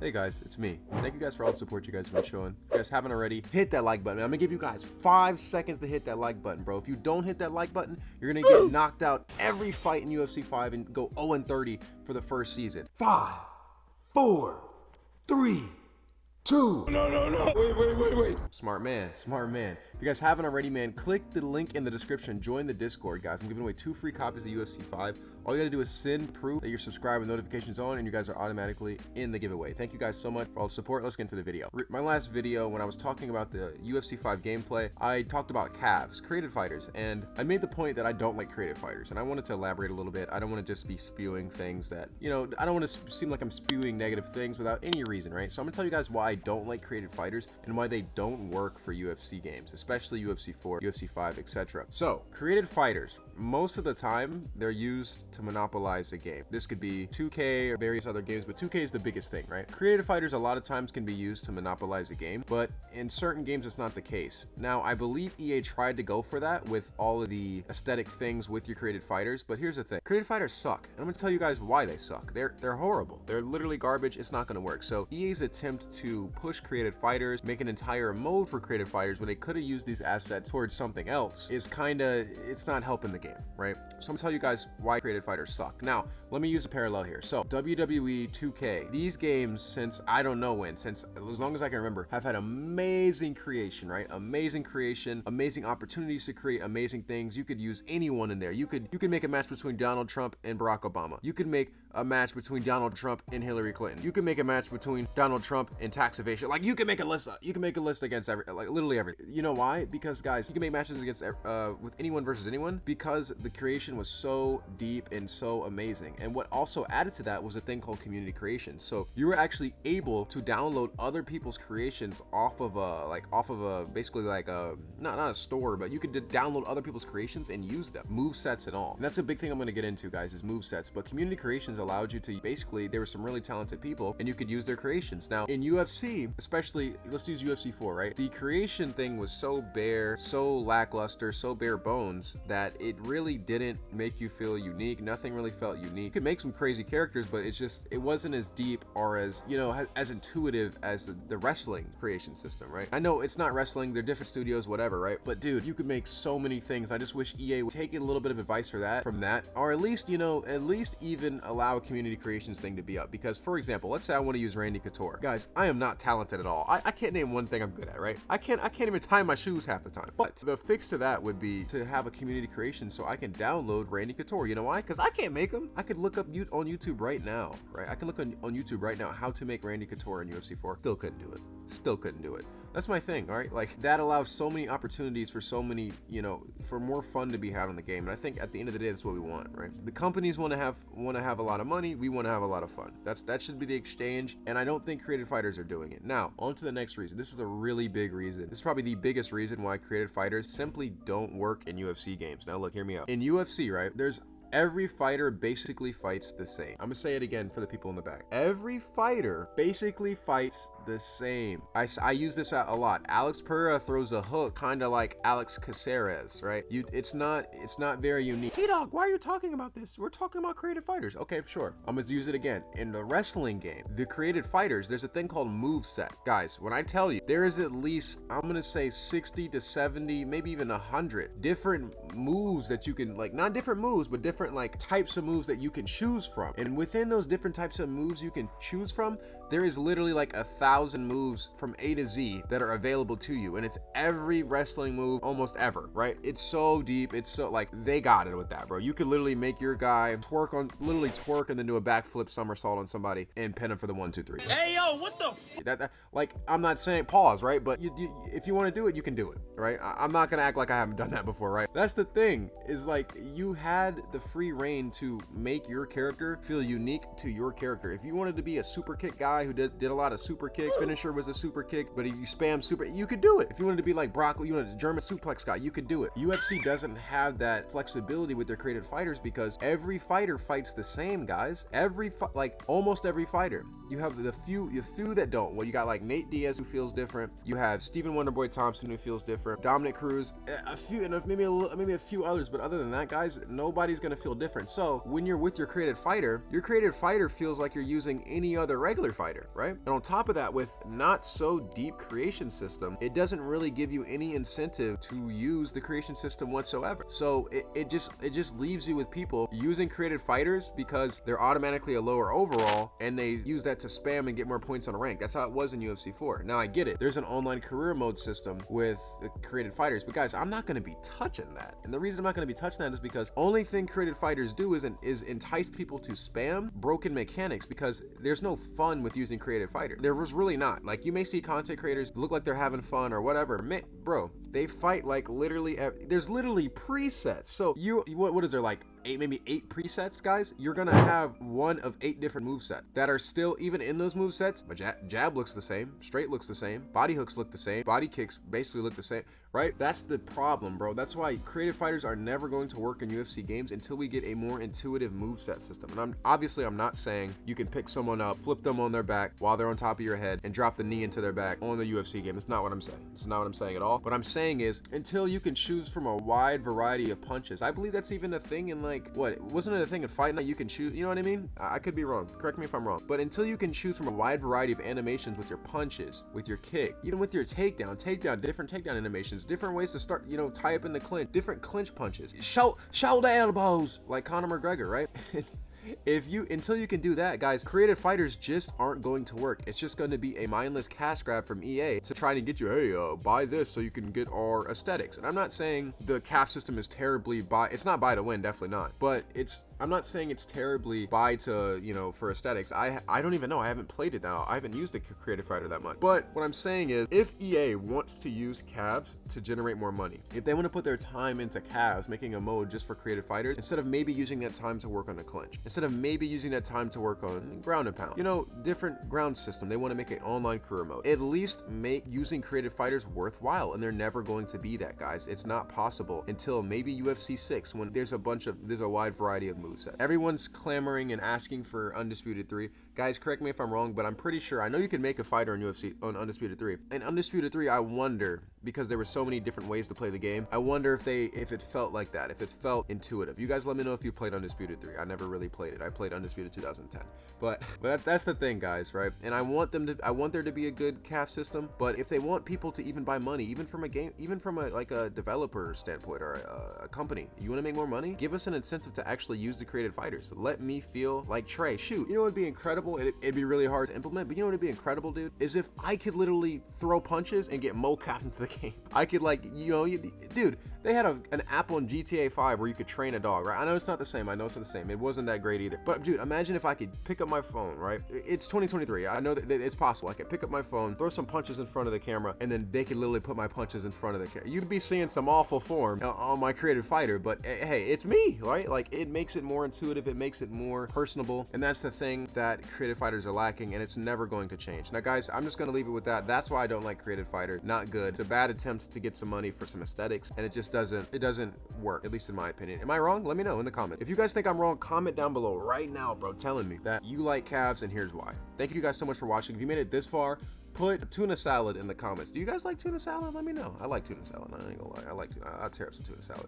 Hey guys, it's me. Thank you guys for all the support you guys have been showing. If you guys haven't already, hit that like button. I'm gonna give you guys 5 seconds to hit that like button, bro. If you don't hit that like button, you're gonna get knocked out every fight in UFC 5 and go 0-30 for the first season. 5, 4, 3, 2. No. Wait. Smart man. If you guys haven't already, man, click the link in the description. Join the Discord, guys. I'm giving away 2 free copies of UFC 5. All you gotta do is send proof that you're subscribed with notifications on, and you guys are automatically in the giveaway. Thank you guys so much for all the support. Let's get into the video. My last video, when I was talking about the UFC 5 gameplay, I talked about CAFS, creative fighters, and I made the point that I don't like creative fighters, and I wanted to elaborate a little bit. I don't want to just be spewing things that, you know, I don't want to seem like I'm spewing negative things without any reason, right? So I'm gonna tell you guys why I don't like creative fighters and why they don't work for UFC games, especially UFC 4, UFC 5, etc. So, creative fighters, most of the time, they're used to monopolize a game. This could be 2K or various other games, but 2K is the biggest thing, right? Creative fighters a lot of times can be used to monopolize a game, but in certain games it's not the case. Now, I believe EA tried to go for that with all of the aesthetic things with your creative fighters, but here's the thing. Creative fighters suck, and I'm gonna tell you guys why they suck. They're horrible. They're literally garbage. It's not gonna work. So EA's attempt to push creative fighters, make an entire mode for creative fighters when they could have used these assets towards something else is it's not helping the game, right? So I'm gonna tell you guys why creative fighters suck. Now, let me use a parallel here. So WWE 2K, these games, since I don't know when, since as long as I can remember, have had amazing creation, right? Amazing creation, amazing opportunities to create amazing things. You could use anyone in there. You could make a match between Donald Trump and Barack Obama. You could make a match between Donald Trump and Hillary Clinton. You could make a match between Donald Trump and tax evasion. Like, you can make a list. You can make a list against literally everything. You know why? Because guys, you can make matches against with anyone versus anyone because the creation was so deep and so amazing. And what also added to that was a thing called community creation. So you were actually able to download other people's creations off of basically like a not a store, but you could download other people's creations and use them, move sets and all. And that's a big thing I'm going to get into, guys, is move sets. But community creations allowed you to basically, there were some really talented people and you could use their creations. Now in UFC, especially, let's use UFC 4, right? The creation thing was so bare, so lackluster, so bare bones that it really didn't make you feel unique. Nothing really felt unique. You could make some crazy characters, but it wasn't as deep or as, you know, as intuitive as the wrestling creation system, right? I know it's not wrestling, they're different studios, whatever, right? But dude, you could make so many things. I just wish EA would take a little bit of advice from that, or at least, you know, even allow a community creations thing to be up. Because for example, let's say I want to use Randy Couture. Guys, I am not talented at all. I can't name one thing I'm good at, right? I can't even tie my shoes half the time. But the fix to that would be to have a community creation so I can download Randy Couture. You know why? Because I can't make them. I could look up on YouTube right now, right? I can look on YouTube right now how to make Randy Couture in UFC 4. Still couldn't do it. That's my thing, all right? Like, that allows so many opportunities for so many, you know, for more fun to be had on the game. And I think at the end of the day, that's what we want, right? The companies want to have a lot of money. We want to have a lot of fun. That should be the exchange. And I don't think creative fighters are doing it. Now, on to the next reason. This is a really big reason. This is probably the biggest reason why creative fighters simply don't work in UFC games. Now, look, hear me out. In UFC, right, every fighter basically fights the same. I'm gonna say it again for the people in the back. Every fighter basically fights the same. I use this a lot. Alex Pereira throws a hook kind of like Alex Caceres, right? It's not very unique. T-Dog, why are you talking about this? We're talking about creative fighters. Okay, sure. I'm gonna use it again. In the wrestling game, the creative fighters, there's a thing called moveset. Guys, when I tell you, there is at least, I'm gonna say 60 to 70, maybe even 100 different moves that you can, like, not different moves, but different like types of moves that you can choose from. And within those different types of moves you can choose from, there is literally like 1,000 moves from A to Z that are available to you, and it's every wrestling move almost ever, right? It's so deep. It's so, like, they got it with that, bro. You could literally make your guy literally twerk and then do a backflip somersault on somebody and pin him for the 1, 2, 3. Hey yo, what the? That like, I'm not saying pause, right? But if you want to do it, you can do it, right? I'm not gonna act like I haven't done that before, right? That's the thing, is like, you had the free reign to make your character feel unique to your character. If you wanted to be a super kick guy who did a lot of super kicks, finisher was a super kick, but if you spam super, you could do it. If you wanted to be like Broccoli, you wanted a German suplex guy, you could do it. UFC doesn't have that flexibility with their creative fighters because every fighter fights the same, guys. Like almost every fighter. You have the few that don't. Well, you got like Nate Diaz, who feels different. You have Stephen Wonderboy Thompson, who feels different. Dominic Cruz, maybe a a few others, but other than that, guys, nobody's gonna feel different. So when you're with your created fighter, your created fighter feels like you're using any other regular fighter, right? And on top of that, with not so deep creation system, it doesn't really give you any incentive to use the creation system whatsoever. So it just leaves you with people using created fighters because they're automatically a lower overall, and they use that to spam and get more points on a rank. That's how it was in UFC 4. Now I get it. There's an online career mode system with the created fighters, but guys, I'm not going to be touching that. And the reason I'm not going to be touching that is because only thing created fighters do is entice people to spam broken mechanics, because there's no fun with using created fighter. There was really not. Like, you may see content creators look like they're having fun or whatever. Bro, they fight like literally there's literally presets. So what is there, like maybe 8 presets, guys? You're gonna have one of 8 different movesets that are still, even in those movesets, but jab looks the same, straight looks the same, body hooks look the same, body kicks basically look the same, right? That's the problem, bro. That's why creative fighters are never going to work in UFC games until we get a more intuitive moveset system. And I'm not saying you can pick someone up, flip them on their back while they're on top of your head, and drop the knee into their back on the UFC game. It's not what I'm saying. It's not what I'm saying at all. What I'm saying is, until you can choose from a wide variety of punches, I believe that's even a thing in, like, what, wasn't it a thing in Fight Night? You can choose, you know what I mean? I could be wrong. Correct me if I'm wrong. But until you can choose from a wide variety of animations with your punches, with your kick, even with your takedown, different takedown animations, different ways to start, tie up in the clinch, different clinch punches, shoulder elbows, like Conor McGregor, right? Until you can do that, guys, creative fighters just aren't going to work. It's just going to be a mindless cash grab from EA to try to get you, hey, buy this so you can get our aesthetics. And I'm not saying the CAFS system is terribly it's not buy to win, definitely not. But I'm not saying it's terribly buy to, for aesthetics. I don't even know. I haven't played it that. I haven't used the creative fighter that much. But what I'm saying is, if EA wants to use CAFS to generate more money, if they want to put their time into CAFS, making a mode just for creative fighters, instead of maybe using that time to work on a clinch, instead of maybe using that time to work on ground and pound, different ground system, they want to make an online career mode. At least make using creative fighters worthwhile, and they're never going to be that, guys. It's not possible until maybe UFC 6, when there's a wide variety of moveset. Everyone's clamoring and asking for Undisputed 3. Guys, correct me if I'm wrong, but I'm pretty sure, I know you can make a fighter in UFC on Undisputed 3. And Undisputed 3, I wonder, because there were so many different ways to play the game, I wonder if it felt like that, if it felt intuitive. You guys let me know if you played Undisputed 3. I never really played it. I played Undisputed 2010. But that's the thing, guys, right? And I want there to be a good CAF system, but if they want people to even buy money, even from a developer standpoint or a company, you want to make more money? Give us an incentive to actually use the created fighters. Let me feel like Trey. Shoot, what would be incredible? It'd be really hard to implement, but you know what would be incredible, dude? Is if I could literally throw punches and get mocap into the game. I could, dude, they had an app on GTA 5 where you could train a dog, right? I know it's not the same. It wasn't that great either. But dude, imagine if I could pick up my phone, right? It's 2023. I know that it's possible. I could pick up my phone, throw some punches in front of the camera, and then they could literally put my punches in front of the camera. You'd be seeing some awful form on my creative fighter, but hey, it's me, right? Like, it makes it more intuitive. It makes it more personable. And that's the thing that creative fighters are lacking, and it's never going to change. Now, guys, I'm just going to leave it with that. That's why I don't like creative fighter. Not good. It's a bad attempt to get some money for some aesthetics, and it just doesn't work, at least in my opinion. Am I wrong? Let me know in the comment. If you guys think I'm wrong, comment down below right now, bro, telling me that you like calves and here's why. Thank you guys so much for watching. If you made it this far, put tuna salad in the comments. Do you guys like tuna salad? Let me know. I like tuna salad. I ain't gonna lie. I'll tear up some tuna salad.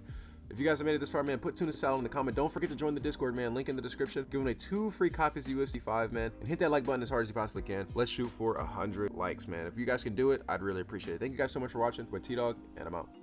If you guys have made it this far, man, put tuna salad in the comment. Don't forget to join the Discord, man. Link in the description. Give away 2 free copies of UFC 5, man. And hit that like button as hard as you possibly can. Let's shoot for 100 likes, man. If you guys can do it, I'd really appreciate it. Thank you guys so much for watching. We're T-Dog, and I'm out.